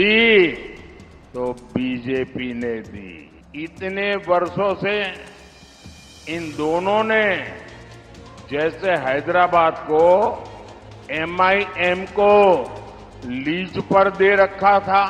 दी तो बीजेपी ने दी। इतने वर्षों से इन दोनों ने जैसे हैदराबाद को एमआईएम को लीज पर दे रखा था।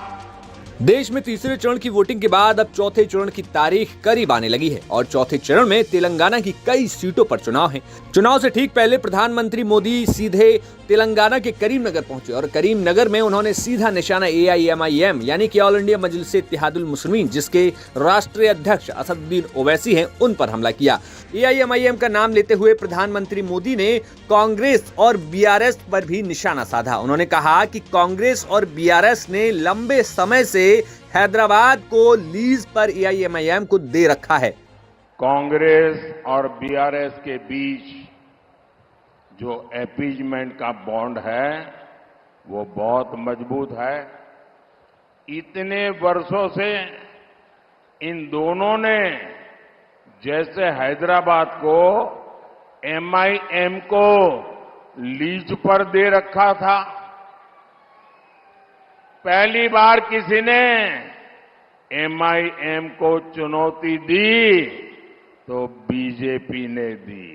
देश में तीसरे चरण की वोटिंग के बाद अब चौथे चरण की तारीख करीब आने लगी है और चौथे चरण में तेलंगाना की कई सीटों पर चुनाव है। चुनाव से ठीक पहले प्रधानमंत्री मोदी सीधे तेलंगाना के करीमनगर पहुंचे और करीमनगर में उन्होंने सीधा निशाना एआईएमआईएम यानी कि ऑल इंडिया मजलिस इत्तेहादुल मुस्लिमीन, जिसके राष्ट्रीय अध्यक्ष असदुद्दीन ओवैसी हैं, उन पर हमला किया। एआईएमआईएम का नाम लेते हुए प्रधानमंत्री मोदी ने कांग्रेस और बीआरएस पर भी निशाना साधा। उन्होंने कहा कि कांग्रेस और बीआरएस ने लंबे समय से हैदराबाद को लीज पर एआईएमआईएम को दे रखा है। कांग्रेस और बीआरएस के बीच जो अपीजमेंट का बॉन्ड है वो बहुत मजबूत है। इतने वर्षों से इन दोनों ने जैसे हैदराबाद को एमआईएम को लीज पर दे रखा था। पहली बार किसी ने एमआईएम को चुनौती दी तो बीजेपी ने दी।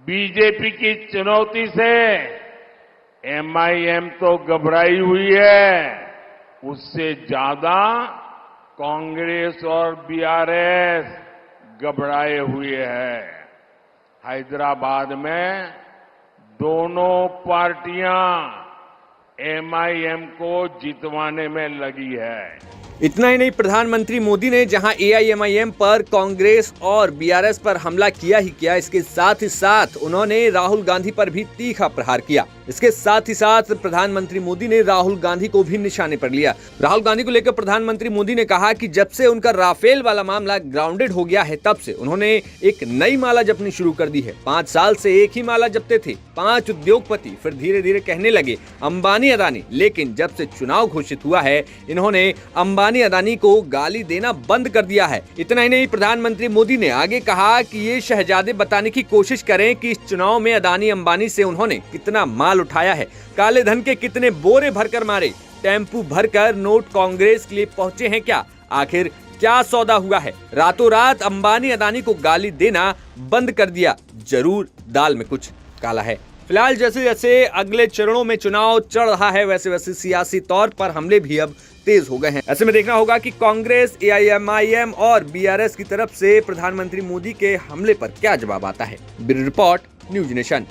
बीजेपी की चुनौती से एमआईएम तो घबराई हुई है, उससे ज्यादा कांग्रेस और बीआरएस घबराए हुए हैं। हैदराबाद में दोनों पार्टियां एमआईएम को जितवाने में लगी है। इतना ही नहीं, प्रधानमंत्री मोदी ने जहां एआईएमआईएम पर कांग्रेस और बीआरएस पर हमला किया ही किया, इसके साथ ही साथ उन्होंने राहुल गांधी पर भी तीखा प्रहार किया। इसके साथ ही साथ प्रधानमंत्री मोदी ने राहुल गांधी को भी निशाने पर लिया। राहुल गांधी को लेकर प्रधानमंत्री मोदी ने कहा कि जब से उनका राफेल वाला मामला ग्राउंडेड हो गया है, तब से उन्होंने एक नई माला जपनी शुरू कर दी है। 5 साल से एक ही माला जपते थे 5 उद्योगपति, फिर धीरे धीरे कहने लगे अंबानी अदानी, लेकिन जब से चुनाव घोषित हुआ है, इन्होंने अंबानी अदानी को गाली देना बंद कर दिया है। इतना ही नहीं, प्रधानमंत्री मोदी ने आगे कहा कि ये शहजादे बताने की कोशिश करें कि इस चुनाव में अदानी अंबानी से उन्होंने कितना माल उठाया है, काले धन के कितने बोरे भरकर मारे, टेम्पू भरकर नोट कांग्रेस के लिए पहुंचे हैं क्या, आखिर क्या सौदा हुआ है। रातों रात अंबानी अदानी को गाली देना बंद कर दिया, जरूर दाल में कुछ काला है। फिलहाल जैसे जैसे अगले चरणों में चुनाव चढ़ रहा है, वैसे वैसे सियासी तौर पर हमले भी अब तेज हो गए हैं। ऐसे में देखना होगा कि कांग्रेस, एआईएमआईएम और बीआरएस की तरफ से प्रधानमंत्री मोदी के हमले पर क्या जवाब आता है। Bureau report, news nation.